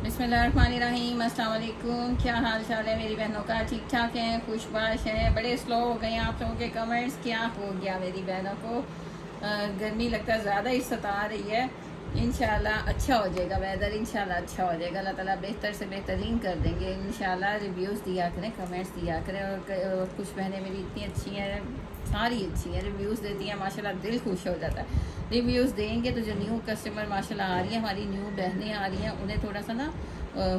बिस्मिल्लाहिर्रहमानिर्रहीम। अस्सलाम वालेकुम। क्या हाल चाल है मेरी बहनों का? ठीक ठाक हैं, खुशबाश हैं? बड़े स्लो हो गए हैं आप लोगों के कमेंट्स, क्या हो गया मेरी बहनों को? गर्मी लगता है ज़्यादा ही सता रही है। इंशाल्लाह अच्छा हो जाएगा वेदर, इंशाल्लाह अच्छा हो जाएगा। अल्लाह ताला बेहतर से बेहतरीन कर देंगे इंशाल्लाह। रिव्यूज़ दिया करें, कमेंट्स दिया करें। और कुछ बहनें मेरी इतनी अच्छी हैं, सारी अच्छी हैं, रिव्यूज़ देती हैं, माशाल्लाह दिल खुश हो जाता है। रिव्यूज़ देंगे तो जो न्यू कस्टमर माशाल्लाह आ रही है, हमारी न्यू बहनें आ रही हैं, उन्हें थोड़ा सा ना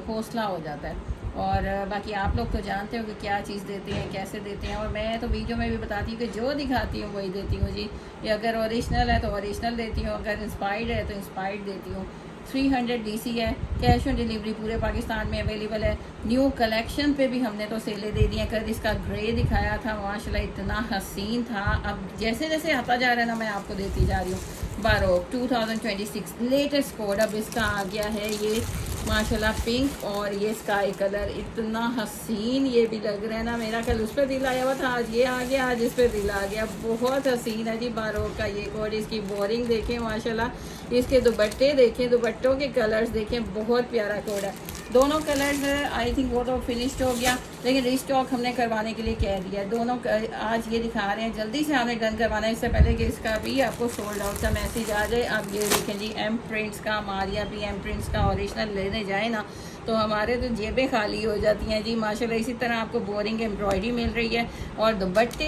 हौसला हो जाता है। और बाकी आप लोग तो जानते हो कि क्या चीज़ देते हैं, कैसे देते हैं। और मैं तो वीडियो में भी बताती हूँ कि जो दिखाती हूँ वही देती हूँ जी। ये अगर ओरिजिनल है तो ओरिजिनल देती हूँ, अगर इंस्पायर्ड है तो इंस्पायर्ड देती हूँ। 300 DC है, कैश ऑन डिलीवरी पूरे पाकिस्तान में अवेलेबल है। न्यू कलेक्शन पे भी हमने तो सेलें दे दी हैं। कल इसका ग्रे दिखाया था, माशाल्लाह इतना हसीन था। अब जैसे जैसे आता जा रहा है ना, मैं आपको देती जा रही हूँ। बारोक 2026 लेटेस्ट कोड अब इसका आ गया है। ये माशाल्लाह पिंक और ये स्काई कलर इतना हसीन ये भी लग रहा है ना। मेरा कल उस पर दिल आया हुआ था, आज ये आ गया, आज इस पर दिल आ गया। बहुत हसीन है जी बारोक का ये कोड। इसकी बोरिंग देखें माशाल्लाह, इसके दुपट्टे देखें, दुपट्टों के कलर्स देखें, बहुत प्यारा कोड है। दोनों कलर्स आई थिंक वो तो फिनिश्ड हो गया, लेकिन रिस्टॉक हमने करवाने के लिए कह दिया। दोनों आज ये दिखा रहे हैं, जल्दी से हमें डन करवाना है, इससे पहले कि इसका भी आपको सोल्ड आउट का मैसेज आ जाए। अब ये देखें जी, एम प्रिंट्स का, मारिया भी एम प्रिंट्स का ओरिजिनल लेने जाए ना तो हमारे तो जेबें खाली हो जाती हैं जी माशाल्लाह। इसी तरह आपको बोरिंग एम्ब्रॉयडरी मिल रही है और दुपट्टे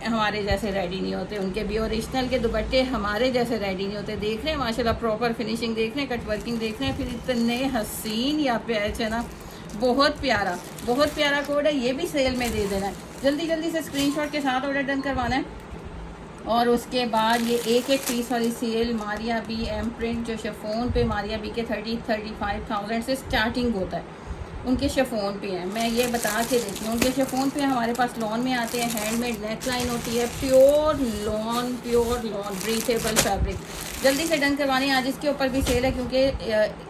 हमारे जैसे रेडी नहीं होते, उनके भी ओरिजिनल के दुपट्टे हमारे जैसे रेडी नहीं होते। देख रहे हैं माशाल्लाह, प्रॉपर फिनिशिंग देख रहे हैं, कट वर्किंग देख रहे हैं, फिर इतने हसीन या पैच है ना, बहुत प्यारा कोड है। ये भी सेल में दे देना है, जल्दी जल्दी से स्क्रीनशॉट के साथ ऑर्डर डन करवाना है। और उसके बाद ये एक एक पीस वाली sale Maria B M print जो शिफॉन पे मारिया बी के 35,000 से स्टार्टिंग होता है, उनके शिफॉन पे हैं। मैं ये बता के देती हूँ, उनके शिफॉन पे हमारे पास लॉन में आते हैं, हैंडमेड नेक लाइन होती है, प्योर लॉन ब्रीथेबल फैब्रिक। जल्दी से डन करवाने, आज इसके ऊपर भी सेल है क्योंकि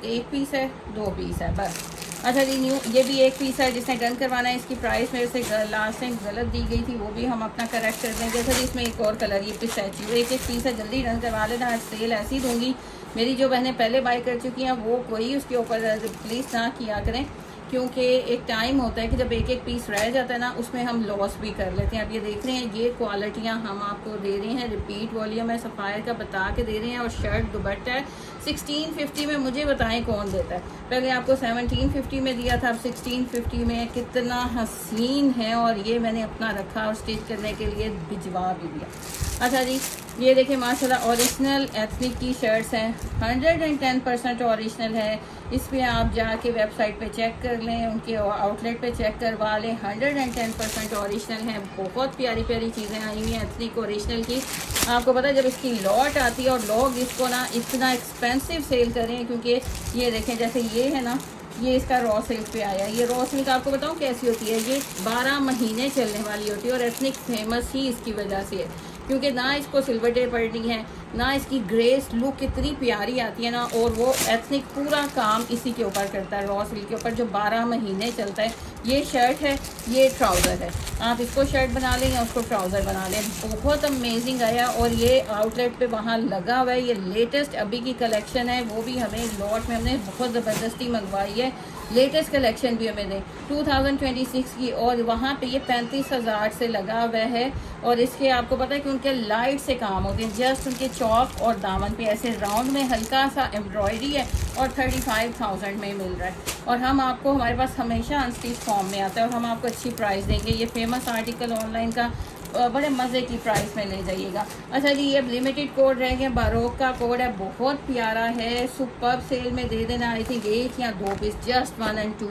एक पीस है, 2 पीस है बस। अच्छा जी, न्यू ये भी एक पीस है जिसने डन करवाना है। इसकी प्राइस मेरे से लास्ट टाइम गलत दी गई थी, वो भी हम अपना करेक्ट कर देंगे। अच्छा जी, इसमें एक और कलर, ये पिस्ताचियो, एक एक पीस है, जल्दी डन करवा लेना। आज सेल ऐसी दूंगी, मेरी जो बहनें पहले बाय कर चुकी हैं वो कोई उसके ऊपर प्लीज़ ना किया करें, क्योंकि एक टाइम होता है कि जब एक एक पीस रह जाता है ना, उसमें हम लॉस भी कर लेते हैं। अब ये देख रहे हैं, ये क्वालिटियाँ हम आपको दे रहे हैं, रिपीट वॉल्यूम है, सफ़ायर का बता के दे रहे हैं। और शर्ट दुपट्टा है 1650 में, मुझे बताएं कौन देता है। पहले आपको 1750 में दिया था, अब 1650 में। कितना हसीन है, और ये मैंने अपना रखा और स्टिच करने के लिए भिजवा भी दिया। अच्छा जी, ये देखिए माशाल्लाह ओरिजिनल एथनिक की शर्ट्स हैं, 110% ओरिजिनल है। इस पर आप जाके वेबसाइट पे चेक कर लें, उनके आउटलेट पे चेक करवा लें, 110% ओरिजिनल हैं। बहुत प्यारी प्यारी चीज़ें आई हुई हैं एथनिक ओरिजिनल की। आपको पता है जब इसकी लॉट आती है और लोग इसको ना इतना एक्सपेंसिव सेल करें, क्योंकि ये देखें जैसे ये है ना, ये इसका रॉ सिल्क पे आया। ये रॉ सिल्क आपको बताऊँ कैसी होती है, ये 12 महीने चलने वाली होती है। और एथनिक फेमस ही इसकी वजह से है, क्योंकि ना इसको सिल्वर डे पड़नी है, ना इसकी ग्रेस लुक इतनी प्यारी आती है ना, और वो एथनिक पूरा काम इसी के ऊपर करता है, रॉ सिल्क के ऊपर, जो 12 महीने चलता है। ये शर्ट है, ये ट्राउज़र है, आप इसको शर्ट बना लें या उसको ट्राउज़र बना लें। बहुत अमेजिंग आया, और ये आउटलेट पे वहाँ लगा हुआ है। ये लेटेस्ट अभी की कलेक्शन है, वो भी हमें लॉट में हमने बहुत ज़बरदस्ती मंगवाई है। लेटेस्ट कलेक्शन भी हमें दें 2026 की, और वहाँ पे ये 35,000 से लगा हुआ है। और इसके आपको पता है कि उनके लाइट से काम होते हैं, जस्ट उनके चौक और दामन पे ऐसे राउंड में हल्का सा एम्ब्रॉयडरी है, और 35,000 में मिल रहा है। और हम आपको, हमारे पास हमेशा अनस्टिच फॉर्म में आता है, और हम आपको अच्छी प्राइस देंगे। ये फेमस आर्टिकल ऑनलाइन का बड़े मज़े की प्राइस में ले जाइएगा। अच्छा जी, ये लिमिटेड कोड रह गया, बारोक का कोड है, बहुत प्यारा है, सुपर सेल में दे देना। आई थिंक 1 या 2 पीस, जस्ट 1 and 2,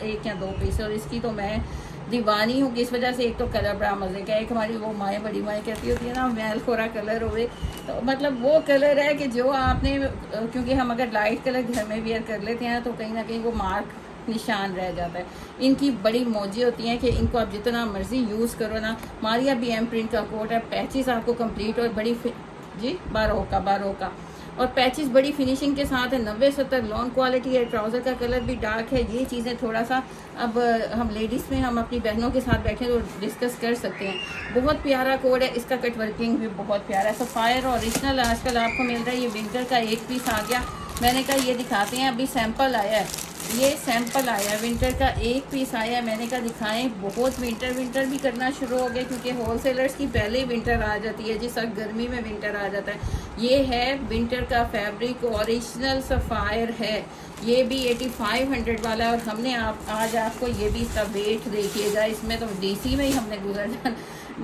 1 या 2 पीस। और इसकी तो मैं दीवानी हूँ, किस वजह से, एक तो कलर बड़ा मज़े का है, एक हमारी वो माएँ, बड़ी माएँ कहती होती है ना, मैल खोरा कलर होवे, तो मतलब वो कलर है कि जो आपने, क्योंकि हम अगर लाइट कलर घर में वेयर कर लेते हैं तो कहीं ना कहीं वो मार्क निशान रह जाता है। इनकी बड़ी मौजी होती हैं कि इनको आप जितना मर्जी यूज़ करो ना। मारिया बी एम प्रिंट का कोट है, पैचेस आपको कंप्लीट और बड़ी जी बारह का और पैचेस बड़ी फिनिशिंग के साथ है। 90-70 लॉन क्वालिटी है, ट्राउज़र का कलर भी डार्क है। ये चीज़ें थोड़ा सा अब हम लेडीज़ में हम अपनी बहनों के साथ बैठे तो डिस्कस कर सकते हैं। बहुत प्यारा कोड है, इसका कट वर्किंग भी बहुत प्यारा है। सफ़ायर ओरिजिनल आजकल आपको मिल रहा है। ये विंटर का एक पीस आ गया, मैंने कहा ये दिखाते हैं, अभी सैंपल आया है। ये सैंपल आया विंटर का, एक पीस आया, मैंने कहा दिखाएं। बहुत विंटर भी करना शुरू हो गया क्योंकि होलसेलर्स की पहले ही विंटर आ जाती है जी, सब गर्मी में विंटर आ जाता है। ये है विंटर का फैब्रिक, ओरिजिनल सफ़ायर है, ये भी 8500 वाला है। और हमने आज आपको ये भी इसका वेट देखिएगा, इसमें तो डीसी में ही हमने गुजर जाना,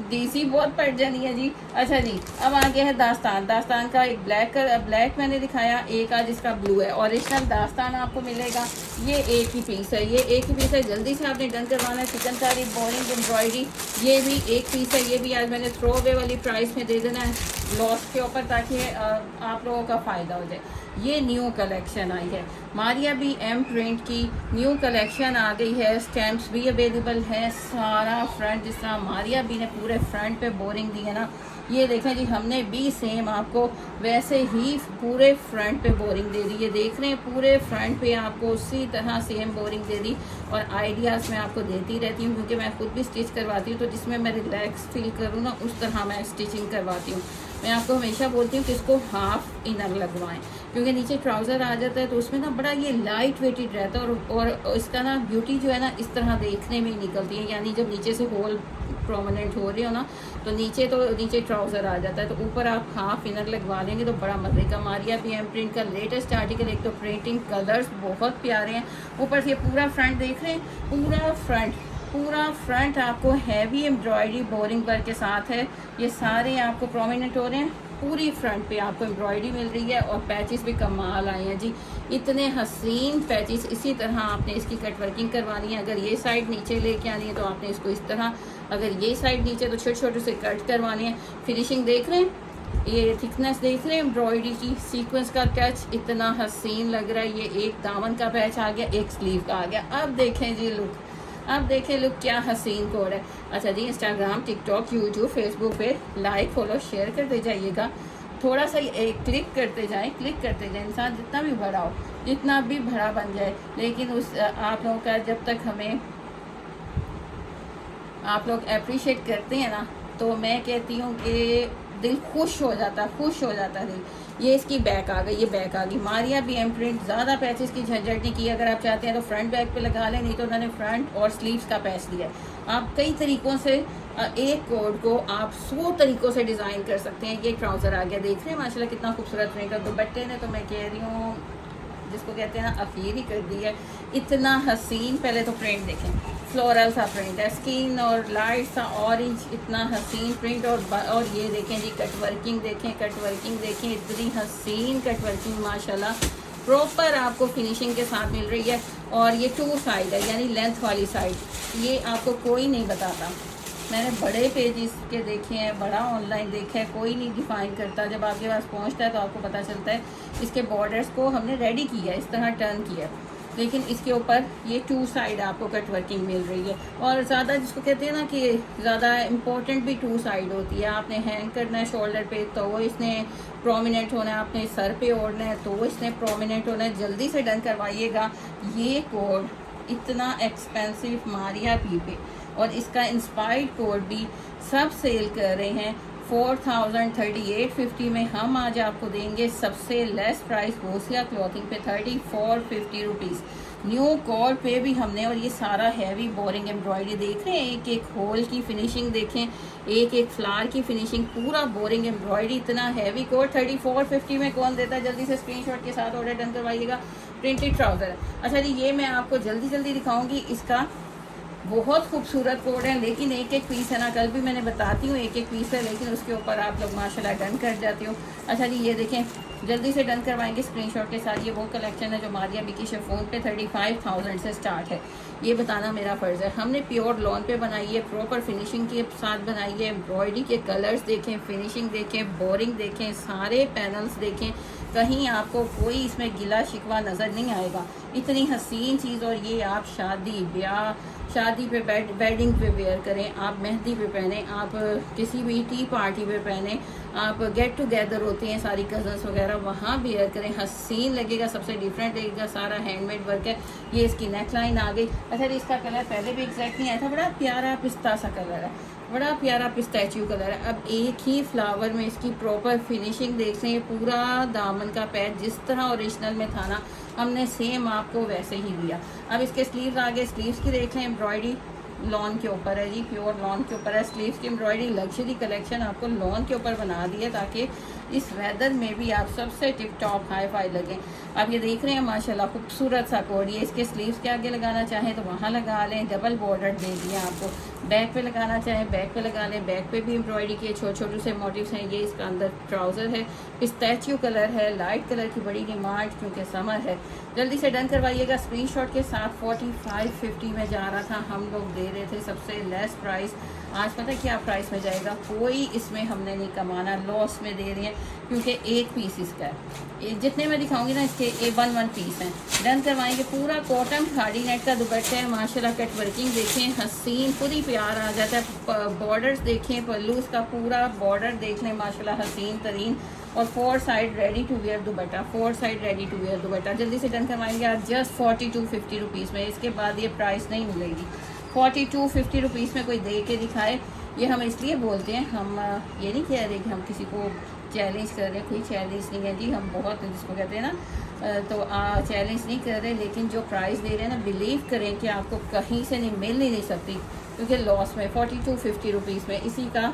डीसी बहुत पड़ जानी है जी। अच्छा जी, अब आ गया है दास्तान का एक ब्लैक मैंने दिखाया, एक आज इसका ब्लू है। ओरिजिनल दास्तान आपको मिलेगा, ये एक ही पीस है, ये एक ही पीस है। जल्दी से आपने डन करवाना है। चिकनकारी बोरिंग एम्ब्रॉयडरी, ये भी एक पीस है, ये भी आज मैंने थ्रो अवे वाली प्राइस में दे देना है लॉस के ऊपर, ताकि आप लोगों का फ़ायदा हो जाए। ये न्यू कलेक्शन आई है, मारिया बी एम प्रिंट की न्यू कलेक्शन आ गई है। स्टैम्प्स भी अवेलेबल है, सारा फ्रंट जिस तरह मारिया बी ने पूरे फ्रंट पे बोरिंग दी है ना, ये देखें जी, हमने भी सेम आपको वैसे ही पूरे फ्रंट पे बोरिंग दे दी है। देख रहे हैं पूरे फ्रंट पे आपको उसी तरह सेम बोरिंग दे दी। और आइडियाज़ मैं आपको देती रहती हूँ क्योंकि मैं खुद भी स्टिच करवाती हूँ, तो जिसमें मैं रिलैक्स फील करूँ ना, उस तरह मैं स्टिचिंग करवाती हूँ। मैं आपको हमेशा बोलती हूँ कि इसको हाफ इनर लगवाएं, क्योंकि नीचे ट्राउज़र आ जाता है तो उसमें ना बड़ा ये लाइट वेटेड रहता है। और इसका ना ब्यूटी जो है ना इस तरह देखने में निकलती है, यानी जब नीचे से होल प्रोमिनेंट हो रही हो ना, तो नीचे ट्राउज़र आ जाता है, तो ऊपर आप हाफ इनर लगवा लेंगे तो बड़ा मज़े का। मारिया बी एम प्रिंट का लेटेस्ट आर्टिकल, एक तो प्रिंटिंग कलर्स बहुत प्यारे हैं, ऊपर से पूरा फ्रंट देख रहे हैं, पूरा फ्रंट आपको हैवी एम्ब्रॉयडरी बोरिंग वर्क के साथ है। ये सारे आपको प्रोमिनेंट हो रहे हैं, पूरी फ्रंट पे आपको एम्ब्रॉयडरी मिल रही है। और पैचेस भी कमाल आए हैं जी, इतने हसीन पैचेस। इसी तरह आपने इसकी कट वर्किंग करवानी है। अगर ये साइड नीचे लेके आनी है तो आपने इसको इस तरह, अगर ये साइड नीचे तो छोटे छोटे से कट करवानी है। फिनिशिंग देख रहे हैं, ये थिकनेस देख रहे हैं एम्ब्रॉयडरी की, सीक्वेंस का टच इतना हसीन लग रहा है। ये एक दामन का पैच आ गया, एक स्लीव का आ गया। अब देखें जी लुक, अब देखें लुक, क्या हसीन कोड है। अच्छा जी, इंस्टाग्राम, टिकटॉक, यूट्यूब, फेसबुक पे लाइक फॉलो शेयर करते जाइएगा। थोड़ा सा क्लिक करते जाएं इंसान जितना भी बड़ा हो, जितना भी बड़ा बन जाए, लेकिन उस आप लोगों का जब तक हमें आप लोग अप्रिशिएट करते हैं ना, तो मैं कहती हूँ कि दिल खुश हो जाता दिल। ये इसकी बैक आ गई, ये बैक आ गई। मारिया बी एम प्रिंट, ज़्यादा पैचेस की झंझट नहीं की। अगर आप चाहते हैं तो फ्रंट बैक पे लगा लें, नहीं तो उन्होंने फ्रंट और स्लीव्स का पैच दिया है। आप कई तरीक़ों से एक कोड को आप 100 तरीक़ों से डिज़ाइन कर सकते हैं। ये ट्राउज़र आ गया, देख रहे हैं माशाल्लाह कितना खूबसूरत प्रिंट है। दुपट्टे ने तो मैं कह रही हूँ जिसको कहते हैं ना अखीर ही कर दी है, इतना हसीन। पहले तो प्रिंट देखें, फ्लोरल सा प्रिंट है, स्किन और लाइट सा ऑरेंज, इतना हसीन प्रिंट। और ये देखें जी कट वर्किंग देखें, इतनी हसीन कट वर्किंग माशाल्लाह प्रॉपर आपको फिनिशिंग के साथ मिल रही है। और ये 2 साइड है, यानी लेंथ वाली साइड, ये आपको कोई नहीं बताता। मैंने बड़े पेजेस के देखे हैं, बड़ा ऑनलाइन देखा है, कोई नहीं डिफाइन करता। जब आपके पास पहुंचता है तो आपको पता चलता है। इसके बॉर्डर्स को हमने रेडी किया है, इस तरह टर्न किया, लेकिन इसके ऊपर ये 2 साइड आपको कट वर्किंग मिल रही है। और ज़्यादा जिसको कहते हैं ना कि ज़्यादा इम्पोर्टेंट भी 2 साइड होती है। आपने हैंग करना है शोल्डर पे तो वो इसने प्रोमिनेंट होना है, आपने सर पे ओढ़ना है तो वो इसने प्रोमिनेंट होना है। जल्दी से डन करवाइएगा। ये कोड इतना एक्सपेंसिव मारिया बी पे, और इसका इंस्पायर्ड कोड भी सब सेल कर रहे हैं 4038.50 में। हम आज आपको देंगे सबसे लेस प्राइस बोसिया क्लॉथिंग पे 3450 रुपीज़। न्यू कोड पे भी हमने, और ये सारा हैवी बोरिंग एम्ब्रॉयडरी देख रहे हैं, एक एक होल की फिनिशिंग देखें, एक एक फ्लावर की फिनिशिंग, पूरा बोरिंग एम्ब्रॉयडरी, इतना हैवी कोड 3450 में कौन देता है। जल्दी से स्क्रीनशॉट के साथ ऑर्डर डन करवाइएगा। Printed trouser. अच्छा जी, ये मैं आपको जल्दी दिखाऊंगी। इसका बहुत खूबसूरत कोड है, लेकिन एक एक पीस है ना, कल भी मैंने बताती हूँ एक एक पीस है, लेकिन उसके ऊपर आप लोग माशाल्लाह डन कर जाते हो। अच्छा जी, ये देखें, जल्दी से डन करवाएंगे स्क्रीनशॉट के साथ। ये वो कलेक्शन है जो मारिया बी की शिफॉन पे 35,000 से स्टार्ट है। ये बताना मेरा फ़र्ज़ है। हमने प्योर लॉन पे बनाई है, प्रॉपर फिनिशिंग के साथ बनाई है। एम्ब्रॉयडरी के कलर्स देखें, फिनिशिंग देखें, बोरिंग देखें, सारे पैनल्स देखें, कहीं आपको कोई इसमें गिला शिकवा नज़र नहीं आएगा। इतनी हसीन चीज़। और ये आप शादी ब्याह, शादी पे वेडिंग पे वेयर करें, आप मेहंदी पे पहने, आप किसी भी टी पार्टी पे पहने, आप गेट टुगेदर होते हैं सारी कज़न्स वगैरह, वहाँ वेयर करें, हसीन लगेगा, सबसे डिफरेंट लगेगा। सारा हैंडमेड वर्क है। ये इसकी नेक लाइन आ गई। अच्छा, इसका कलर पहले भी एग्जैक्ट नहीं आया था, बड़ा प्यारा पिस्ता सा कलर है, बड़ा प्यारा पिस्टैच्यू कलर है। अब एक ही फ्लावर में इसकी प्रॉपर फिनिशिंग देख रहे हैं। पूरा दामन का पैच जिस तरह ओरिजिनल में था ना, हमने सेम आपको वैसे ही दिया। अब इसके स्लीव्स आगे, स्लीव्स की देख लें, एम्ब्रॉयडरी लॉन के ऊपर है जी, प्योर लॉन के ऊपर है। स्लीव्स की एम्ब्रॉयडरी लग्जरी कलेक्शन आपको लॉन के ऊपर बना दी है ताकि इस वेदर में भी आप सबसे टिप टॉप हाई फाई लगें। आप ये देख रहे हैं माशाल्लाह खूबसूरत सा कोड। ये इसके स्लीव्स के आगे लगाना चाहें तो वहाँ लगा लें, डबल बॉर्डर दे दिया आपको। बैक पे लगाना चाहें बैक पे लगा लें, बैक पे भी एम्ब्रॉयडरी के छोटे छोटे से मोटिव्स हैं। ये इसका अंदर ट्राउज़र है, पिस्ताचियो कलर है, लाइट कलर की बड़ी डिमांड क्योंकि समर है। जल्दी से डन करवाइएगा स्क्रीनशॉट के साथ। 4550 में जा रहा था, हम लोग दे रहे थे सबसे लेस प्राइस। आज पता है क्या प्राइस में जाएगा, कोई इसमें हमने नहीं कमाना, लॉस में दे रहे हैं क्योंकि एक पीस इसका है। जितने मैं दिखाऊंगी ना इसके ए वन पीस हैं। डन करवाएंगे। पूरा कॉटन खाड़ी नेट का दुपट्टा है माशाल्लाह। कट वर्किंग देखें, हसीन, खुद ही प्यार आ जाता है। बॉर्डर्स देखें, पल्लू इसका पूरा बॉर्डर देख लें माशाल्लाह हसीन तरीन। और 4 side ready to wear dupatta, 4 side ready to wear dupatta. जल्दी से डन करवाएंगे आज जस्ट 4250 रुपीज़ में। इसके बाद ये प्राइस नहीं मिलेगी। 4250 रुपीज़ में कोई दे के दिखाए। ये हम इसलिए बोलते हैं, हम ये नहीं कह रहे कि हम किसी को चैलेंज कर रहे हैं, कोई चैलेंज नहीं है जी। हम बहुत जिसको कहते हैं ना, तो चैलेंज नहीं कर रहे, लेकिन जो प्राइस दे रहे हैं ना, बिलीव करें कि आपको कहीं से नहीं मिल ही नहीं सकती क्योंकि लॉस में 4250 रुपीज़ में इसी का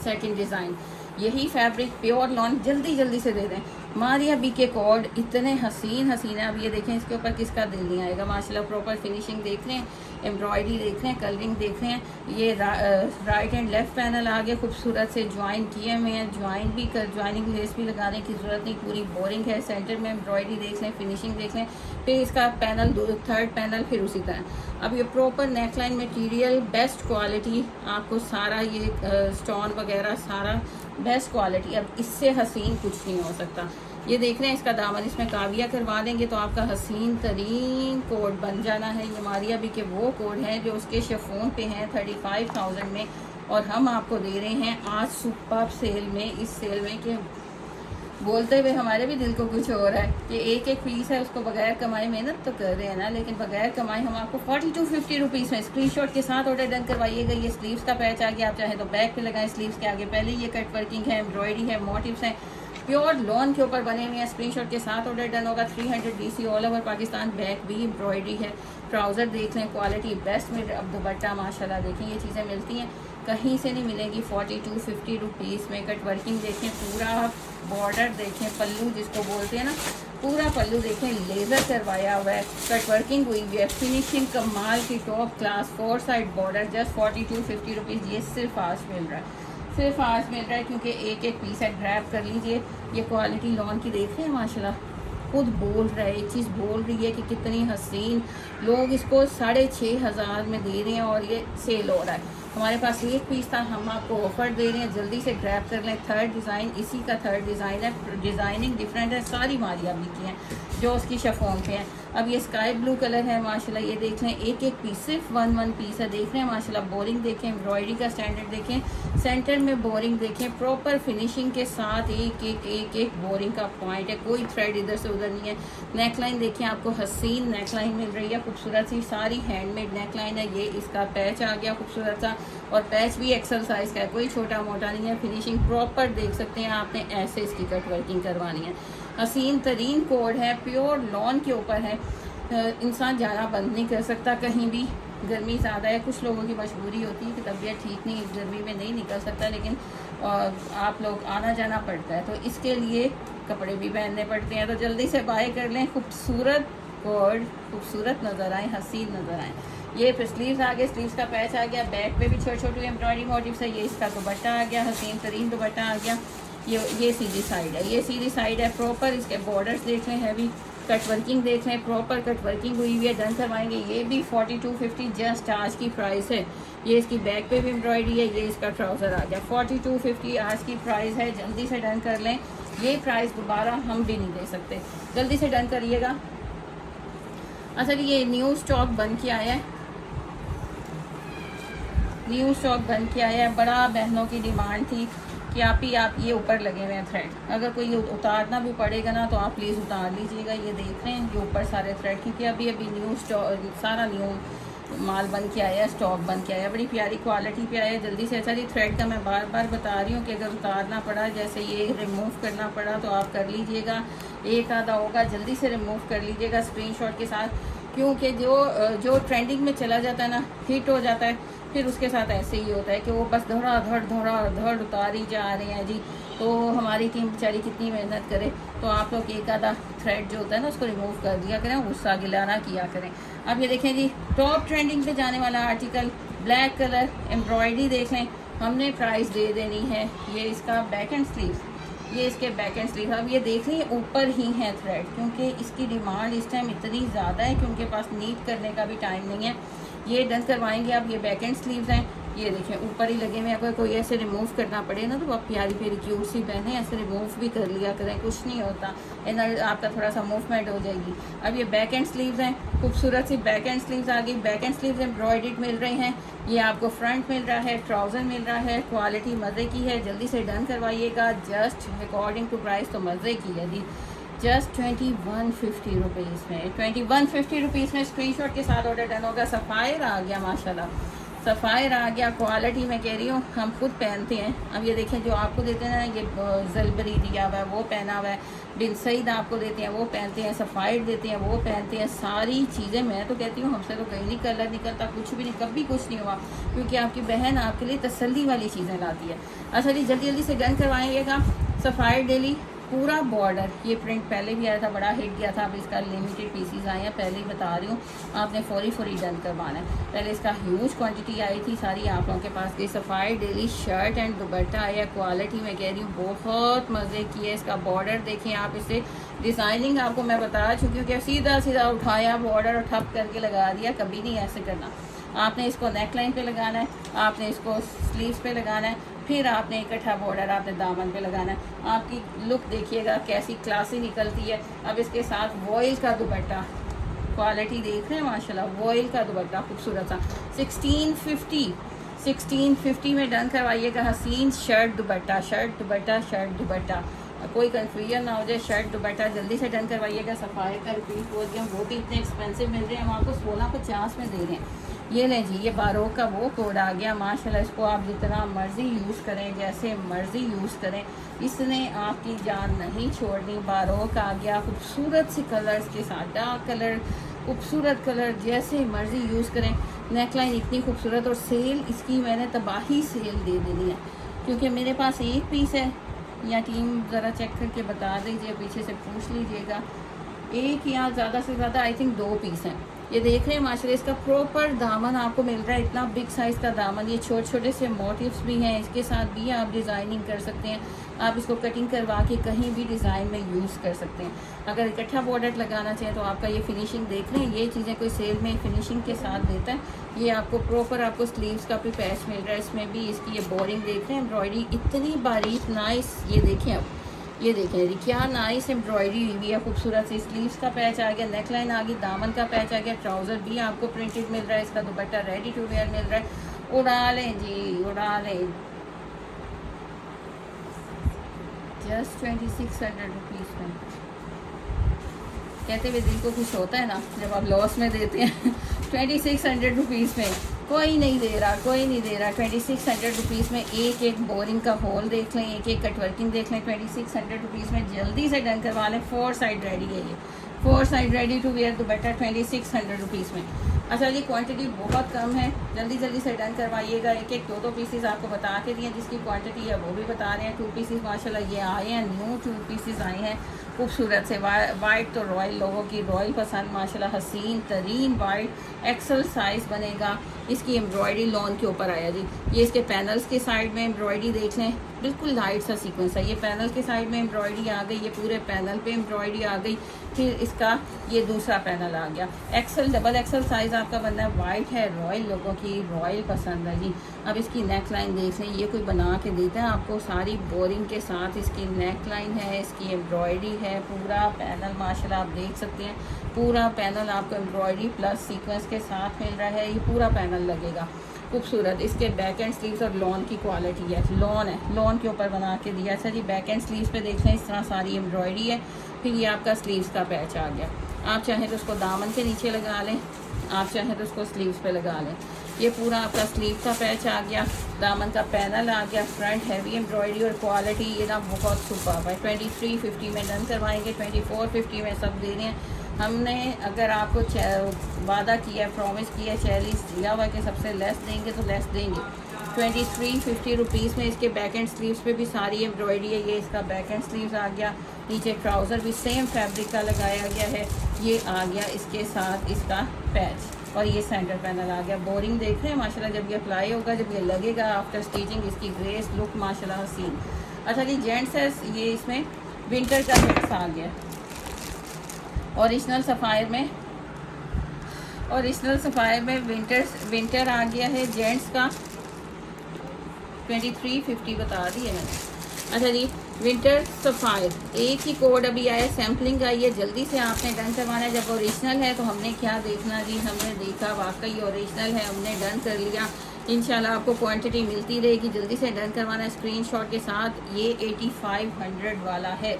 सेकंड डिज़ाइन, यही फैब्रिक प्योर लॉन। जल्दी जल्दी से दे दें। मारिया बी के कॉर्ड इतने हसीन हसीन है। अब ये देखें इसके ऊपर किसका दिल नहीं आएगा माशाल्लाह। प्रॉपर फिनिशिंग देख रहे हैं, एम्ब्रॉयडरी देख रहे हैं, कलरिंग देख रहे हैं। ये राइट एंड लेफ्ट पैनल आगे खूबसूरत से ज्वाइन किए हुए हैं। ज्वाइनिंग लेस भी लगाने की ज़रूरत नहीं, पूरी बोरिंग है। सेंटर में एम्ब्रॉयडरी देख लें, फिनिशिंग देख लें। फिर इसका पैनल थर्ड पैनल फिर उसी तरह। अब ये proper neckline material, best quality आपको सारा, ये स्टोन वगैरह सारा बेस्ट क्वालिटी। अब इससे हसीन कुछ नहीं हो सकता। ये देख रहे हैं इसका दामन, इसमें काविया करवा देंगे तो आपका हसीन तरीन कोड बन जाना है। ये मारिया भी के वो कोड हैं जो उसके शिफॉन पे हैं 35,000 में, और हम आपको दे रहे हैं आज सुपर सेल में। इस सेल में कि बोलते हुए हमारे भी दिल को कुछ हो रहा है कि एक एक पीस है, उसको बगैर कमाई मेहनत तो कर रहे हैं ना, लेकिन बगैर कमाई हम आपको 4250 रुपीज़ में स्क्रीनशॉट के साथ ऑर्डर डन करवाइएगा। ये स्लीव्स का पैच आ गया, आप चाहे तो बैक पे लगाएं स्लीव्स के आगे। पहले ये कट वर्किंग है, एम्ब्रॉयडरी है, मोटिव्स हैं, प्योर लॉन के ऊपर बने हुए हैं। स्क्रीनशॉट के साथ ऑर्डर डन होगा। 300 DC all over Pakistan. Back भी एम्ब्रॉयडरी है। ट्राउज़र देख लें, क्वालिटी बेस्ट में। अब दुपट्टा माशाल्लाह देखें, ये चीज़ें मिलती हैं कहीं से नहीं मिलेंगी 4250 रुपीज़ में। कट वर्किंग देखें, पूरा बॉर्डर देखें, पल्लू जिसको बोलते हैं ना, पूरा पल्लू देखें, लेज़र करवाया हुआ है, कट वर्किंग हुई हुई है, फिनिशिंग कमाल की, top class. 4 side border, just 4250 rupees. ये सिर्फ आज मिल रहा है, सिर्फ आज मिल रहा है क्योंकि एक एक पीस है। ग्रैब कर लीजिए। ये क्वालिटी लॉन की देख रहे हैं माशाल्लाह, खुद बोल रहा है, एक चीज़ बोल रही है कि कितनी हसीन। लोग इसको 6500 में दे रहे हैं और ये सेल हो रहा है। हमारे पास एक पीस था, हम आपको ऑफर दे रहे हैं, जल्दी से ग्रैब कर लें। थर्ड डिज़ाइन, इसी का थर्ड डिज़ाइन है। डिज़ाइनिंग डिफरेंट है, सारी मारिया भी की हैं जो उसकी शफोन पे हैं। अब ये स्काई ब्लू कलर है माशाल्लाह। ये देख लें, एक एक पीस, सिर्फ वन पीस है। देख रहे हैं माशाल्लाह, बोरिंग देखें, एम्ब्रॉयडरी का स्टैंडर्ड देखें, सेंटर में बोरिंग देखें, प्रॉपर फिनिशिंग के साथ एक बोरिंग का पॉइंट है, कोई थ्रेड इधर से उधर नहीं है। नेकलाइन देखें, आपको हसीन नेकलाइन मिल रही है, खूबसूरत सी, सारी हैंडमेड नेकलाइन है। ये इसका पैच आ गया खूबसूरत सा, और पैच भी एक्सल साइज का है, कोई छोटा मोटा नहीं है। फिनिशिंग प्रॉपर देख सकते हैं, आपने ऐसे इसकी कट वर्किंग करवानी है। हसीन तरीन कोड है, प्योर लॉन के ऊपर है। इंसान जाना बंद नहीं कर सकता कहीं भी, गर्मी ज़्यादा है, कुछ लोगों की मजबूरी होती है कि तबीयत ठीक नहीं, गर्मी में नहीं निकल सकता, लेकिन आप लोग आना जाना पड़ता है, तो इसके लिए कपड़े भी पहनने पड़ते हैं। तो जल्दी से बाय कर लें। खूबसूरत कोड, खूबसूरत नज़र आए, हसीन नज़र आए। ये फिर स्लीव्स आ गए, स्लीव्स का पैच आ गया, बैक पे भी छोटे छोटे एम्ब्रॉयडरी मोटिव्स है। ये इसका दुपट्टा आ गया, हसीन तरीन दुपट्टा आ गया। ये सीधी साइड है, ये सीधी साइड है प्रॉपर। इसके बॉर्डर्स देख लें, हैवी कट वर्किंग देख लें, प्रॉपर कट वर्किंग हुई हुई है। डन करवाएंगे। ये भी 4250 जस्ट आज की प्राइस है। ये इसकी बैक पे भी एम्ब्रॉयडरी है, ये इसका ट्राउज़र आ गया। 4250 आज की प्राइस है, जल्दी से डन कर लें। ये प्राइस दोबारा हम भी नहीं दे सकते, जल्दी से डन करिएगा। अच्छा, ये न्यू स्टॉक बन के आया है, न्यू स्टॉक बन के आया है। बड़ा बहनों की डिमांड थी कि आप ये ऊपर लगे हुए हैं थ्रेड, अगर कोई उतारना भी पड़ेगा ना तो आप प्लीज़ उतार लीजिएगा। ये देख रहे हैं ये ऊपर सारे थ्रेड, क्योंकि अभी न्यू स्टॉक, सारा न्यू माल बन के आया, स्टॉक बन के आया, बड़ी प्यारी क्वालिटी पे आया जल्दी से। अच्छा जी, थ्रेड का मैं बार बार बता रही हूँ कि अगर उतारना पड़ा, जैसे ये रिमूव करना पड़ा, तो आप कर लीजिएगा। एक आधा होगा, जल्दी से रिमूव कर लीजिएगा स्क्रीनशॉट के साथ, क्योंकि जो ट्रेंडिंग में चला जाता है ना, हिट हो जाता है, फिर उसके साथ ऐसे ही होता है कि वो बस धड़ उतारी जा रहे हैं जी। तो हमारी टीम बेचारी कितनी मेहनत करे, तो आप लोग एक आधा थ्रेड जो होता है ना उसको रिमूव कर दिया करें, गुस्सा गिलाना किया करें। अब ये देखें जी, टॉप ट्रेंडिंग पे जाने वाला आर्टिकल, ब्लैक कलर एम्ब्रॉयडरी देख लें, हमने प्राइस दे देनी है। ये इसका बैक एंड स्लीव, ये इसके बैक एंड स्लीव। अब ये देख लें ऊपर ही है थ्रेड, क्योंकि इसकी डिमांड इस टाइम इतनी ज़्यादा है कि उनके पास नीट करने का भी टाइम नहीं है। ये डन करवाएंगे आप। ये बैक एंड स्लीव्स हैं, ये देखें ऊपर ही लगे हुए। अगर कोई ऐसे रिमूव करना पड़े ना, तो आप प्यारी प्यारी क्यूट सी पहने, ऐसे रिमूव भी कर लिया करें, कुछ नहीं होता, एनर्जी आपका थोड़ा सा मूवमेंट हो जाएगी। अब ये बैक एंड स्लीव्स हैं, खूबसूरत सी बैक एंड स्लीव्स आ गई। बैक एंड स्लीव्स एम्ब्रॉयडर्ड मिल रहे हैं। ये आपको फ्रंट मिल रहा है, ट्राउज़र मिल रहा है, क्वालिटी मज़े की है, जल्दी से डन करवाइएगा। जस्ट अकॉर्डिंग टू प्राइस तो मज़े की है जी, जस्ट 2150 रुपीज़ में, 2150 रुपीज़ में स्क्रीनशॉट के साथ ऑर्डर डन होगा। सफ़ायर आ गया माशाल्लाह, सफ़ायर आ गया। क्वालिटी मैं कह रही हूँ, हम खुद पहनते हैं। अब ये देखें, जो आपको देते हैं ना, ये जलबरी दिया हुआ है वो पहना हुआ है, बिन सईद आपको देते हैं वो पहनते हैं, सफ़ायर देते हैं वो पहनते हैं, सारी चीज़ें। मैं तो कहती हूँ हमसे तो कहीं नहीं कलर निकलता, कुछ भी नहीं, कभी कुछ नहीं हुआ, क्योंकि आपकी बहन आपके लिए तसल्ली वाली चीज़ें लाती है। अच्छा जी, जल्दी जल्दी से डन करवाइएगा। सफ़ायर डेली पूरा बॉर्डर, ये प्रिंट पहले भी आया था, बड़ा हिट गया था। अब इसका लिमिटेड पीसीज आए हैं, पहले ही बता रही हूँ, आपने फौरी डन करवाना है। पहले इसका ह्यूज क्वांटिटी आई थी, सारी आप लोगों के पास गई। सफ़ायर डेली शर्ट एंड दुपट्टा आया, क्वालिटी मैं कह रही हूँ बहुत मज़े की है। इसका बॉर्डर देखें आप, इसे डिज़ाइनिंग आपको मैं बता चुकी हूँ कि सीधा सीधा उठाया बॉर्डर और ठप करके लगा दिया, कभी नहीं ऐसे करना। आपने इसको नेक लाइन पे लगाना है, आपने इसको स्लीव्स पे लगाना है, फिर आपने इकट्ठा बॉर्डर आपने दामन पे लगाना है। आपकी लुक देखिएगा कैसी क्लासी निकलती है। अब इसके साथ वॉयल का दुपट्टा, क्वालिटी देख रहे हैं माशाल्लाह, वॉयल का दुपट्टा खूबसूरत सा 1650 में डन करवाइएगा। हसीन शर्ट दुपट्टा, शर्ट दुपट्टा, शर्ट दुपट्टा, कोई कन्फ्यूजन ना हो जाए। शर्ट दुपट्टा जल्दी से डन करवाइएगा। सफ़ायर का रिपीट बोल दिया, वो भी इतने एक्सपेंसिव मिल रहे हैं, हम आपको 1650 में दे रहे हैं। ये लें जी, ये बारोक का वो कोड आ गया माशाल्लाह। इसको आप जितना मर्ज़ी यूज़ करें, जैसे मर्ज़ी यूज़ करें, इसने आपकी जान नहीं छोड़नी। बारोक आ गया खूबसूरत से कलर्स के साथ, डार्क कलर, खूबसूरत कलर, जैसे मर्ज़ी यूज़ करें। नेकलाइन इतनी खूबसूरत, और सेल इसकी मैंने तबाही सेल दे देनी है, क्योंकि मेरे पास एक पीस है, या टीम ज़रा चेक करके बता दीजिए, पीछे से पूछ लीजिएगा, एक या ज़्यादा से ज़्यादा आई थिंक 2 पीस हैं। ये देख रहे हैं माशाल्लाह, इसका प्रॉपर दामन आपको मिल रहा है, इतना बिग साइज़ का दामन। ये छोटे छोटे से मोटिव्स भी हैं, इसके साथ भी आप डिज़ाइनिंग कर सकते हैं। आप इसको कटिंग करवा के कहीं भी डिज़ाइन में यूज़ कर सकते हैं। अगर इकट्ठा बॉर्डर लगाना चाहें तो आपका ये फिनिशिंग देख रहे हैं, ये चीज़ें कोई सेल में फिनिशिंग के साथ देता है। ये आपको प्रॉपर आपको स्लीव्स का भी पैच मिल रहा है, इसमें भी इसकी ये बोरिंग देख रहे हैं, एम्ब्रॉयडरी इतनी बारीक नाइस। ये देखें अब, ये देखें क्या नाइस एम्ब्रॉयडरी हुई है, खूबसूरत सी। स्लीव्स का पैच आ गया, नेकलाइन आ गई, दामन का पैच आ गया, ट्राउज़र भी आपको प्रिंटेड मिल रहा है, इसका दुपट्टा रेडी टू वेयर मिल रहा है। उड़ा लें जी, उड़ा लें। जस्ट 2600 रुपीज़ में। कहते हुए दिल को खुश होता है ना जब आप लॉस में देते हैं। 2600 रुपीज़ में कोई नहीं दे रहा, कोई नहीं दे रहा। 2600 रुपीज़ में एक एक बोरिंग का होल देख लें, एक एक कटवर्किंग देख लें। 2600 रुपीज़ में जल्दी से डन करवा लें। 4 साइड रेडी है ये, 4 side ready to wear dupatta 2600 rupees में। अच्छा जी, क्वांटिटी बहुत कम है, जल्दी जल्दी से डन करवाइएगा। एक एक 2 पीसेस आपको बता के दिए, जिसकी क्वांटिटी है वो भी बता रहे हैं। 2 पीसेस माशाल्लाह ये आए हैं, न्यू 2 पीसेस आए हैं खूबसूरत से। वाइट तो रॉयल लोगों की रॉयल पसंद माशाल्लाह, हसीन तरीन वाइट एक्सल साइज़ बनेगा। इसकी एम्ब्रॉयडरी लॉन के ऊपर आया जी। ये इसके पैनल्स के साइड में एम्ब्रॉयडरी देख लें, बिल्कुल लाइट सा सीक्वेंस है। ये पैनल के साइड में एम्ब्रॉयडरी आ गई, ये पूरे पैनल पे एम्ब्रॉयडरी आ गई। फिर इसका ये दूसरा पैनल आ गया। एक्सल डबल एक्सल साइज़ आपका बनना है। वाइट है, रॉयल लोगों की रॉयल पसंद है जी। अब इसकी नेक लाइन देख लें, ये कोई बना के देता है आपको, सारी बोरिंग के साथ इसकी नेक लाइन है, इसकी एम्ब्रॉयडरी है। पूरा पैनल माशाल्लाह आप देख सकते हैं, पूरा पैनल आपको एम्ब्रॉयडरी प्लस सीक्वेंस के साथ मिल रहा है। ये पूरा पैनल लगेगा खूबसूरत। इसके बैक एंड स्लीव्स और लॉन की क्वालिटी है, लॉन है, लॉन के ऊपर बना के दिया। अच्छा जी, बैक एंड स्लीव्स पे देख लें, इस तरह सारी एम्ब्रॉयडरी है। फिर ये आपका स्लीव्स का पैच आ गया। आप चाहें तो उसको दामन के नीचे लगा लें, आप चाहें तो उसको स्लीव्स पे लगा लें। ये पूरा आपका स्लीव का पैच आ गया, दामन का पैनल आ गया, फ्रंट हैवी एम्ब्रॉयडरी और क्वालिटी ये ना बहुत सुपर्ब है। 2350 में डन करवाएंगे, 2450 में सब दे रहे हैं। हमने अगर आपको वादा किया, प्रॉमिस किया, चैलेंज दिया हुआ कि सबसे लेस देंगे तो लेस देंगे। 2350 रुपीज़ में इसके बैक एंड स्लीव्स पे भी सारी एम्ब्रॉयडरी है। ये इसका बैक एंड स्लीव्स आ गया, नीचे ट्राउज़र भी सेम फैब्रिक का लगाया गया है। ये आ गया इसके साथ इसका पैच और ये सेंटर पैनल आ गया। बोरिंग देख रहे हैं माशाल्लाह, जब ये अप्लाई होगा, जब ये लगेगा आफ्टर स्टिचिंग, इसकी ग्रेस लुक माशाल्लाह हसीन। अच्छा जी, जेंट्स है ये, इसमें विंटर का मिक्स आ गया ओरिजिनल सफ़ायर में, विंटर आ गया है जेंट्स का। 2350 बता दी है मैंने। अच्छा जी, विंटर सफ़ायर एक ही कोड अभी आया, सैम्पलिंग आई है, जल्दी से आपने डन करवाना है। जब ओरिजिनल है तो हमने क्या देखना जी, हमने देखा वाकई ओरिजिनल है, हमने डन कर लिया। इंशाल्लाह आपको क्वांटिटी मिलती रहेगी, जल्दी से डन करवाना है स्क्रीनशॉट के साथ। ये 8500 वाला है।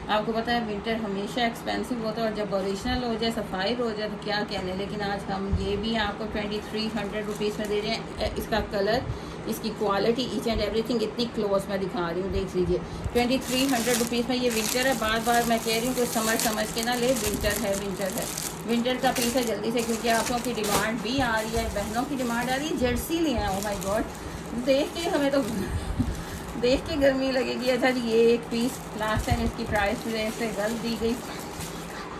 आपको पता है विंटर हमेशा एक्सपेंसिव होता है और जब ओरिजिनल हो जाए, सफ़ायर हो जाए तो क्या कहने, लेकिन आज हम ये भी आपको 2300 रुपीज़ में दे रहे हैं। इसका कलर, इसकी क्वालिटी, ईच एंड एवरीथिंग इतनी क्लोज मैं दिखा रही हूँ, देख लीजिए। 2300 रुपीज़ में ये विंटर है। बार बार मैं कह रही हूँ कोई समझ के ना ले, विंटर है, विंटर का पीस है, जल्दी से, क्योंकि आप लोगों की डिमांड भी आ रही है, बहनों की डिमांड आ रही है। जर्सी ले आए, ओ माय गॉड, देख के हमें तो देख के गर्मी लगेगी। अच्छा जी, ये एक पीस लास्ट टाइम इसकी प्राइस से गलत दी गई,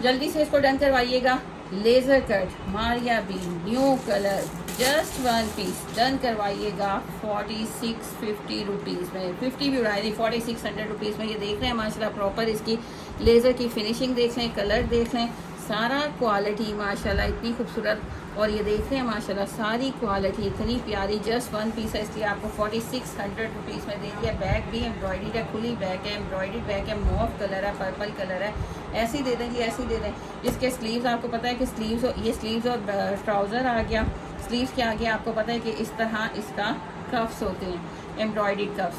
जल्दी से इसको डन करवाइएगा। Laser cut Maria B new colour, just 1 piece done करवाइएगा 4650 रुपीज़ में। 50 भी उड़ाई थी, 4600 रुपीज़ में। ये देख रहे हैं माशाल्लाह प्रॉपर इसकी लेज़र की फिनिशिंग देख लें, कलर देख लें, सारा क्वालिटी माशाल्लाह इतनी खूबसूरत। और ये देख रहे हैं माशाल्लाह सारी क्वालिटी इतनी प्यारी। जस्ट 1 पीस है, इसलिए आपको 4600 रुपीज़ में दे दिया। बैक भी एम्ब्रॉयडरी है, खुली बैक है, एम्ब्रॉयडरी बैक है, मॉव कलर है, पर्पल कलर है। ऐसे ही दे दें जी, ऐसे ही दे दें। इसके स्लीव्स आपको पता है कि ये स्लीव्स और ट्राउज़र आ गया। स्लीव्स के आगे आपको पता है कि इस तरह इसका कफ्स होते हैं, एम्ब्रॉयडरी कफ्स।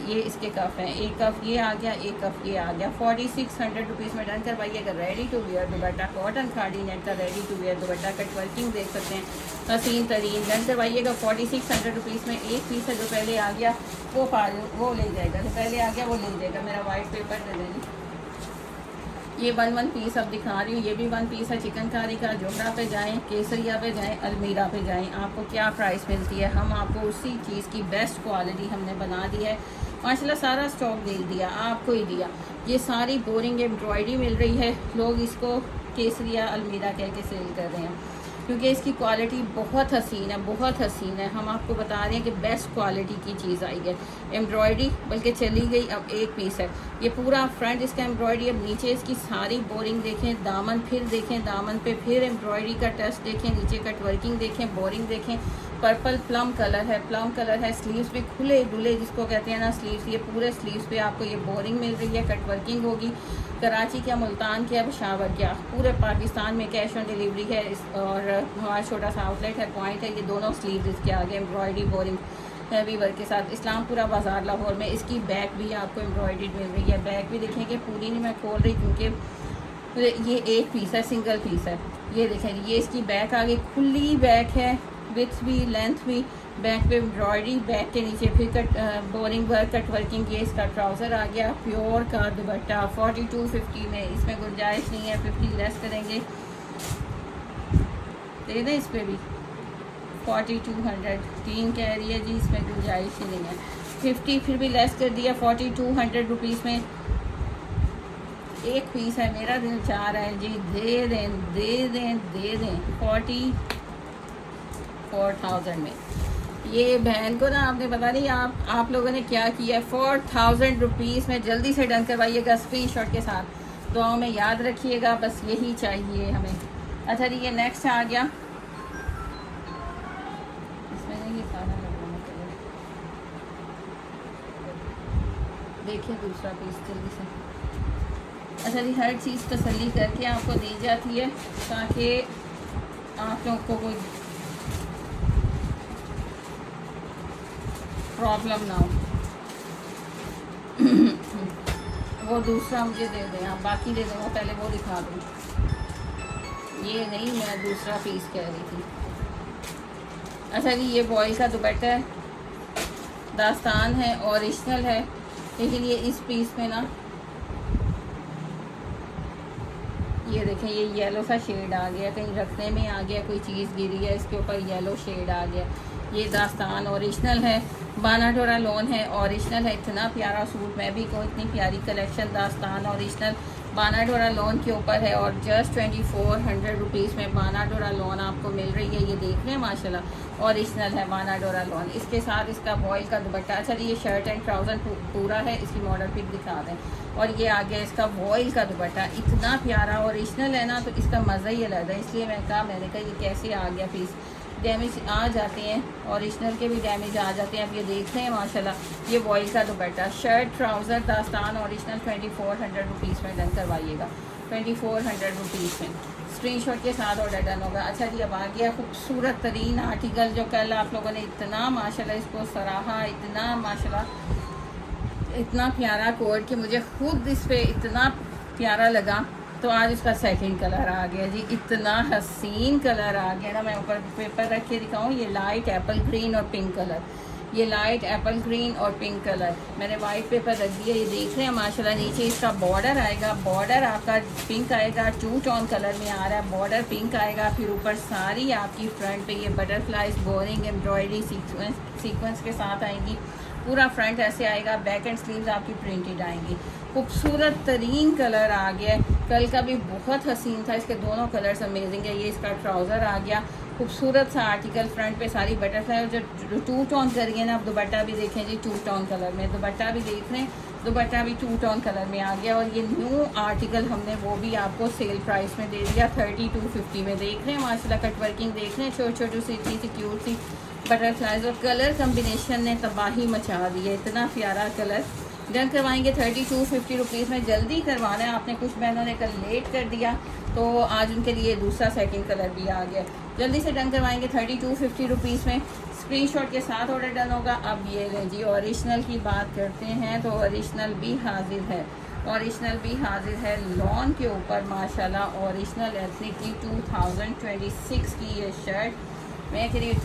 ये इसके कफ हैं, एक कफ ये आ गया, एक कफ ये आ गया। 4600 रुपीज़ में डन करवाइएगा। Ready to wear dupatta, cotton खाड़ी नेट का ready to wear dupatta, cut working देख सकते हैं, हसीन तरीन। डन करवाइएगा 4600 रुपीज़ में। एक पीस है जो पहले आ गया वो ले जाएगा, जो पहले आ गया वो ले जाएगा। मेरा वाइट पेपर दे देंगे। ये 1 पीस अब दिखा रही हूँ, ये भी 1 पीस है चिकनकारी का। जोहरा पे जाएं, केसरिया पे जाएं, अलमीरा पे जाएं, आपको क्या प्राइस मिलती है। हम आपको उसी चीज़ की बेस्ट क्वालिटी हमने बना दी है माशाल्लाह। सारा स्टॉक दे दिया, आपको ही दिया। ये सारी बोरिंग एम्ब्रॉयडरी मिल रही है, लोग इसको केसरिया अलमीरा कह के सेल कर रहे हैं क्योंकि इसकी क्वालिटी बहुत हसीन है, बहुत हसीन है। हम आपको बता रहे हैं कि बेस्ट क्वालिटी की चीज़ आई है। एम्ब्रॉयडरी बल्कि चली गई, अब एक पीस है। ये पूरा फ्रंट इसका एम्ब्रॉयडरी, अब नीचे इसकी सारी बोरिंग देखें, दामन फिर देखें, दामन पे फिर एम्ब्रॉयडरी का टच देखें, नीचे कट वर्किंग देखें, बोरिंग देखें। पर्पल प्लम कलर है। स्लीव्स भी खुले डुले जिसको कहते हैं ना स्लीव्स, ये पूरे स्लीव्स पे आपको ये बोरिंग मिल रही है, कट वर्किंग होगी। कराची क्या, मुल्तान क्या, पेशावर क्या, पूरे पाकिस्तान में कैश ऑन डिलीवरी है। और हमारा छोटा सा आउटलेट है, पॉइंट है। ये दोनों स्लीव्स इसके आगे एम्ब्रॉयडरी बोरिंग हैवी वर्क के साथ। इस्लामपुरा बाज़ार लाहौर में इसकी बैक भी आपको एम्ब्रॉयडरी मिल रही है। बैक भी देखेंगे, पूरी नहीं मैं खोल रही क्योंकि ये एक पीस है, सिंगल पीस है। ये देखें, ये इसकी बैक आगे खुली बैक है, विथ भी लेंथ भी। बैक पे एम्ब्रॉयडरी, बैक के नीचे फिर cut boring work, cut working. ये इसका ट्राउज़र आ गया, प्योर का दुपट्टा 4250 में। इसमें गुंजाइश नहीं है, 50 लेस करेंगे, दे दें इस पर भी 4200। टीम कह रही है जी इसमें गुंजाइश ही नहीं है, 50 फिर भी लेस कर दिया 4200 रुपीज़ में। एक पीस है, मेरा दिल चाह रहा है जी दे दें 44,000 में। ये बहन को ना आपने पता नहीं आप लोगों ने क्या किया, 4000 रुपीज़ में। जल्दी से डन करवाइएगा स्क्रीनशॉट के साथ, दुआओं में याद रखिएगा, बस यही चाहिए हमें। अच्छा जी, ये नेक्स्ट आ गया, इसमें नहीं, ये सारा लगवाना चाहिए। देखिए दूसरा पीस जल्दी से। अच्छा जी, हर चीज़ तसल्ली करके आपको दी जाती है ताकि आप लोगों को कोई प्रॉब्लम ना हो। वो दूसरा मुझे दे दें आप, बाकी दे दें, वो पहले वो दिखा दूँ। ये नहीं, मैं दूसरा पीस कह रही थी। अच्छा जी, ये बॉयल का दुपट्टा है, दास्तान है, ओरिजिनल है, लेकिन ये इस पीस में ना ये देखें ये येलो सा शेड आ गया, कहीं रखने में आ गया, कोई चीज़ गिरी है इसके ऊपर येलो शेड आ गया। ये दास्तान ओरिजिनल है, बानाडोरा लोन है, ओरिजिनल है। इतना प्यारा सूट, मैं भी कहूँ इतनी प्यारी कलेक्शन, दास्तान ओरिजिनल बानाडोरा लोन के ऊपर है और जस्ट 2400 रुपीज़ में बानाडोरा लोन आपको मिल रही है। ये देख रहे हैं माशाल्लाह, ओरिजिनल है बानाडोरा लोन। इसके साथ इसका बॉयल का दुपट्टा। अच्छा ये शर्ट एंड ट्राउज़र पूरा है, इसकी मॉडल पिक दिखा दें। और ये आ गया इसका बॉयल का दुपट्टा, इतना प्यारा ओरिजिनल है ना, तो इसका मज़ा ही अलग है। इसलिए मैंने कहा ये कैसे आ गया पीस। डैमेज आ जाते हैं, ओरिजिनल के भी डैमेज आ जाते हैं। अब ये देख रहे हैं माशाल्लाह, ये बॉयल का दुपट्टा, शर्ट ट्राउज़र दास्तान ओरिजिनल 2400 रुपीज़ में डन करवाइएगा। 2400 रुपीज़ में स्क्रीनशॉट के साथ ऑर्डर डन होगा। अच्छा जी, अब आ गया खूबसूरत तरीन आर्टिकल, जो कल आप लोगों ने इतना माशाल्लाह इसको सराहा, इतना माशाल्लाह इतना प्यारा कोड कि मुझे खुद इस पर इतना प्यारा लगा। तो आज इसका सेकंड कलर आ गया जी, इतना हसीन कलर आ गया ना। मैं ऊपर पेपर रख के दिखाऊँ, ये लाइट एप्पल ग्रीन और पिंक कलर, ये लाइट एप्पल ग्रीन और पिंक कलर मैंने वाइट पेपर रख दिया। ये देख रहे हैं माशाल्लाह, नीचे इसका बॉर्डर आएगा, बॉर्डर आपका पिंक आएगा, टू टोन कलर में आ रहा है, बॉर्डर पिंक आएगा। फिर ऊपर सारी आपकी फ्रंट पे ये बटरफ्लाइज बोरिंग एम्ब्रॉयडरी सीक्वेंस के साथ आएंगी। पूरा फ्रंट ऐसे आएगा, बैक एंड स्लीव्स आपकी प्रिंटेड आएंगी। खूबसूरत तरीन कलर आ गया, कल का भी बहुत हसीन था, इसके दोनों कलर्स अमेजिंग है। ये इसका ट्राउज़र आ गया, खूबसूरत सा आर्टिकल, फ्रंट पे सारी बटरफ्लाई और जो टू टोन करिए ना। आप दुपट्टा भी देखें जी, टू टोन कलर में दुपट्टा भी देख रहे हैं, दुपट्टा भी टू टोन कलर में आ गया। और ये न्यू आर्टिकल हमने वो भी आपको सेल प्राइस में दे दिया 3250 में। देख रहे हैं माशाल्लाह, कट वर्किंग देख रहे हैं, छोटी छोटी सी इतनी सी क्यूट सी बटरफ्लाइज और कलर कम्बिनेशन ने तबाही मचा दी है। इतना प्यारा कलर डन करवाएंगे 3250 रुपीज़ में। जल्दी करवाना है, आपने कुछ बहनों ने कल लेट कर दिया तो आज उनके लिए दूसरा सेकंड कलर भी आ गया। जल्दी से डन करवाएंगे 3250 रुपीज़ में, स्क्रीनशॉट के साथ ऑर्डर डन होगा। अब ये जी ओरिजिनल की बात करते हैं तो ओरिजिनल भी हाजिर है, ओरिजिनल भी हाजिर है लॉन के ऊपर माशाल्लाह। ओरिजिनल एथनिक की 2026 की ये शर्ट, मैं कह रही हूँ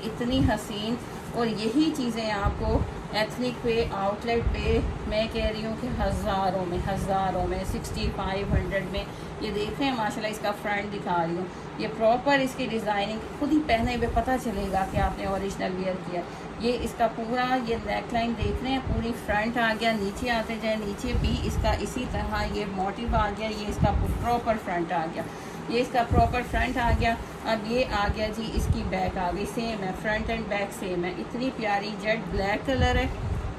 इतनी हसीन। और यही चीज़ें आपको एथनिक पे आउटलेट पे मैं कह रही हूँ कि हज़ारों में 6500 में। ये देख रहे हैं माशाल्लाह, इसका फ्रंट दिखा रही हूँ, ये प्रॉपर इसकी डिज़ाइनिंग खुद ही पहने हुए पता चलेगा कि आपने ओरिजिनल वियर किया। ये इसका पूरा ये नेकलाइन देख रहे हैं, पूरी फ्रंट आ गया। नीचे आते जाए, नीचे भी इसका इसी तरह ये मोटिव आ गया, ये इसका प्रॉपर फ्रंट आ गया, ये इसका प्रॉपर फ्रंट आ गया। अब ये आ गया जी इसकी बैक आ गई, सेम है, फ्रंट एंड बैक सेम है। इतनी प्यारी जेट ब्लैक कलर है,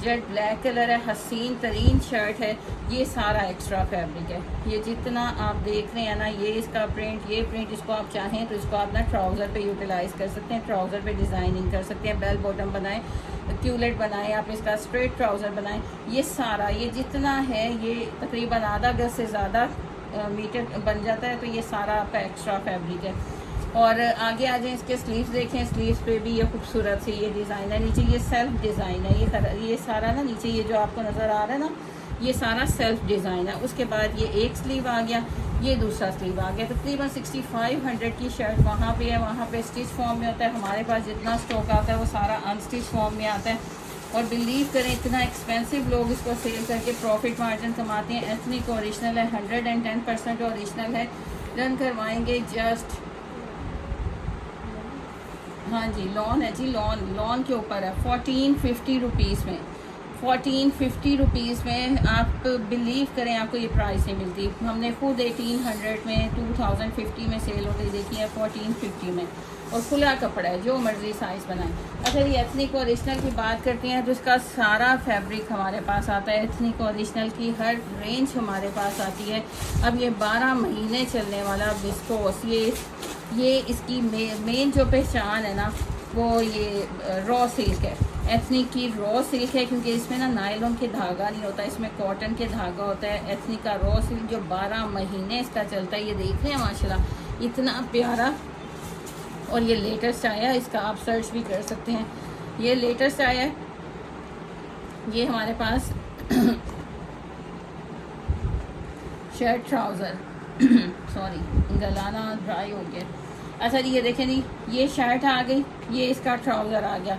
जेट ब्लैक कलर है, हसीन तरीन शर्ट है। ये सारा एक्स्ट्रा फैब्रिक है, ये जितना आप देख रहे हैं ना, ये इसका प्रिंट, ये प्रिंट इसको आप चाहें तो इसको आप ना ट्राउज़र पे यूटिलाइज़ कर सकते हैं, ट्राउज़र पे डिज़ाइनिंग कर सकते हैं, बेल बॉटम बनाएं, क्यूलेट बनाएं, आप इसका स्ट्रेट ट्राउज़र बनाएं। ये सारा ये जितना है ये तकरीबन आधा गज से ज़्यादा मीटर बन जाता है, तो ये सारा आपका एक्स्ट्रा फैब्रिक है। और आगे आ जाए, इसके स्लीव्स देखें, स्लीव्स पे भी ये खूबसूरत सी ये डिज़ाइन है। नीचे ये सेल्फ डिज़ाइन है, ये सारा ना नीचे ये जो आपको नज़र आ रहा है ना, ये सारा सेल्फ डिज़ाइन है। उसके बाद ये एक स्लीव आ गया, ये दूसरा स्लीव आ गया। तकरीबन 6500 की शर्ट वहाँ पे है, वहाँ पे स्टिच फॉर्म में होता है। हमारे पास जितना स्टॉक आता है वो सारा अनस्टिच फॉर्म में आता है। और बिलीव करें, इतना एक्सपेंसिव लोग इसको सेल करके प्रॉफिट मार्जिन कमाते हैं। एथनिक ओरिजिनल है, 110% ओरिजिनल है। रन करवाएंगे जस्ट, हाँ जी लॉन है जी, लॉन के ऊपर है 1450 रुपीज़ में, 1450 रुपीज़ में। आप बिलीव करें आपको ये प्राइस नहीं मिलती। हमने खुद 1800 में 2050 में सेल होती देखी है, 1450 में। और खुला कपड़ा है, जो मर्ज़ी साइज़ बनाए। अच्छा ये एथनिक ओरिजिनल की बात करते हैं तो इसका सारा फैब्रिक हमारे पास आता है। एथनिक ओरिजिनल की हर रेंज हमारे पास आती है। अब ये 12 महीने चलने वाला विस्कोस, ये इसकी मेन जो पहचान है ना, वो ये रॉ सिल्क है। एथनिक की रॉ सिल्क है, क्योंकि इसमें ना नायलॉन के धागा नहीं होता, इसमें कॉटन के धागा होता है। एथनिक का रॉ सिल्क जो 12 महीने इसका चलता है। ये देख रहे हैं माशाल्लाह, इतना प्यारा। और ये लेटेस्ट आया, इसका आप सर्च भी कर सकते हैं, ये लेटेस्ट आया है। ये हमारे पास शर्ट ट्राउज़र सॉरी गलाना ड्राई हो गया। अच्छा जी, ये देखें जी, ये शर्ट आ गई, ये इसका ट्राउज़र आ गया।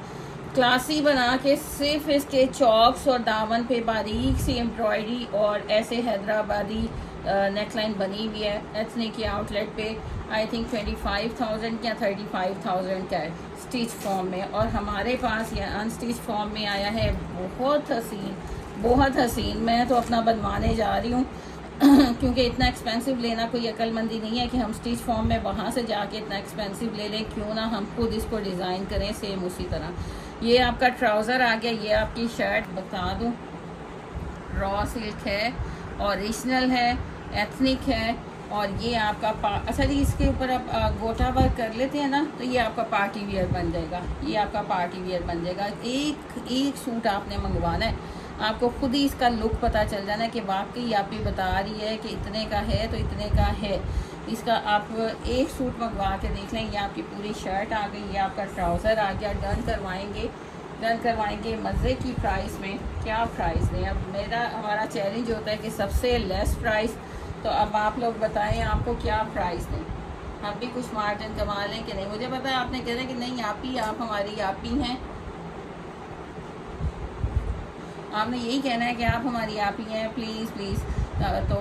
क्लासी बना के सिर्फ इसके चॉक्स और दामन पे बारीक सी एम्ब्रॉयडरी और ऐसे हैदराबादी नेकलाइन बनी हुई है। एथनिक के आउटलेट पे आई थिंक 25,000 या 35,000 का है स्टिच फॉर्म में, और हमारे पास ये अनस्टिच फॉर्म में आया है। बहुत हसीन, बहुत हसीन। मैं तो अपना बनवाने जा रही हूँ क्योंकि इतना एक्सपेंसिव लेना कोई अक्लमंदी नहीं है कि हम स्टिच फॉर्म में वहाँ से जाके इतना एक्सपेंसिव ले लें। क्यों ना हम खुद इसको डिज़ाइन करें सेम उसी तरह। ये आपका ट्राउज़र आ गया, ये आपकी शर्ट बता दूँ रॉ सिल्क है, ओरिजिनल है, एथनिक है, और ये आपका अच्छा जी, इसके ऊपर आप गोटा वर्क कर लेते हैं ना, तो ये आपका पार्टी वियर बन जाएगा। ये आपका पार्टी वियर बन जाएगा। एक सूट आपने मंगवाना है, आपको खुद ही इसका लुक पता चल जाना है कि वाकई आप ही बता रही है कि इतने का है तो इतने का है। इसका आप एक सूट मंगवा के देख लें। ये आपकी पूरी शर्ट आ गई, ये आपका ट्राउज़र आ गया। डन करवाएंगे मज़े की प्राइस में। क्या प्राइस दें? अब हमारा चैलेंज होता है कि सबसे लेस प्राइस। तो अब आप लोग बताएं आपको क्या प्राइस दें, हम भी कुछ मार्जिन कमा लें कि नहीं। मुझे पता है आपने कह रहे हैं कि नहीं आप हमारी आप ही हैं, आपने यही कहना है कि आप हमारी आप ही हैं, प्लीज़ प्लीज़। तो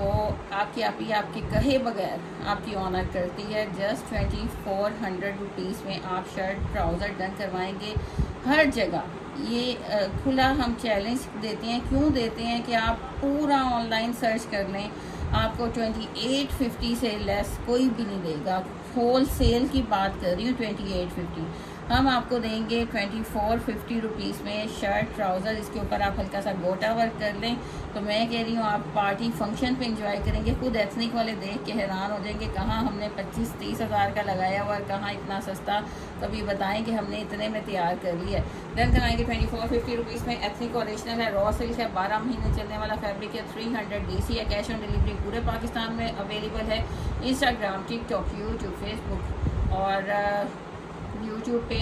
आपकी आप ही आपके कहे बगैर आपकी ऑनर करती है। जस्ट 2400 रुपीज़ में आप शर्ट ट्राउज़र डन करवाएंगे हर जगह। ये खुला हम चैलेंज देते हैं। क्यों देते हैं कि आप पूरा ऑनलाइन सर्च कर लें, आपको 2850 से लेस कोई भी नहीं देगा। होल सेल की बात कर रही हूँ, 2850 हम आपको देंगे 2450 रुपीज़ में शर्ट ट्राउज़र। इसके ऊपर आप हल्का सा गोटा वर्क कर लें तो मैं कह रही हूँ आप पार्टी फंक्शन पे एंजॉय करेंगे। खुद एथनिक वाले देख के हैरान हो जाएंगे, कहाँ हमने 25-30 हज़ार का लगाया हुआ और कहाँ इतना सस्ता। कभी बताएं कि हमने इतने में तैयार कर लिया है। डन कराएंगे 2450 रुपीज़ में। एथनिक ओरिजिनल है, रॉ सिल्क है, 12 महीने चलने वाला फैब्रिक है, 300 DC है। कैश ऑन डिलीवरी पूरे पाकिस्तान में अवेलेबल है। इंस्टाग्राम, टिकटॉक, यूट्यूब, फेसबुक और यूट्यूब पे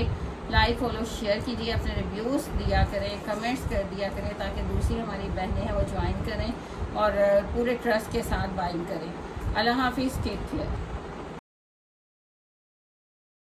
लाइक फॉलो शेयर कीजिए। अपने रिव्यूज़ दिया करें, कमेंट्स कर दिया करें, ताकि दूसरी हमारी बहनें हैं वो ज्वाइन करें और पूरे ट्रस्ट के साथ बाइंग करें। अल्लाह हाफिज़, टेक केयर।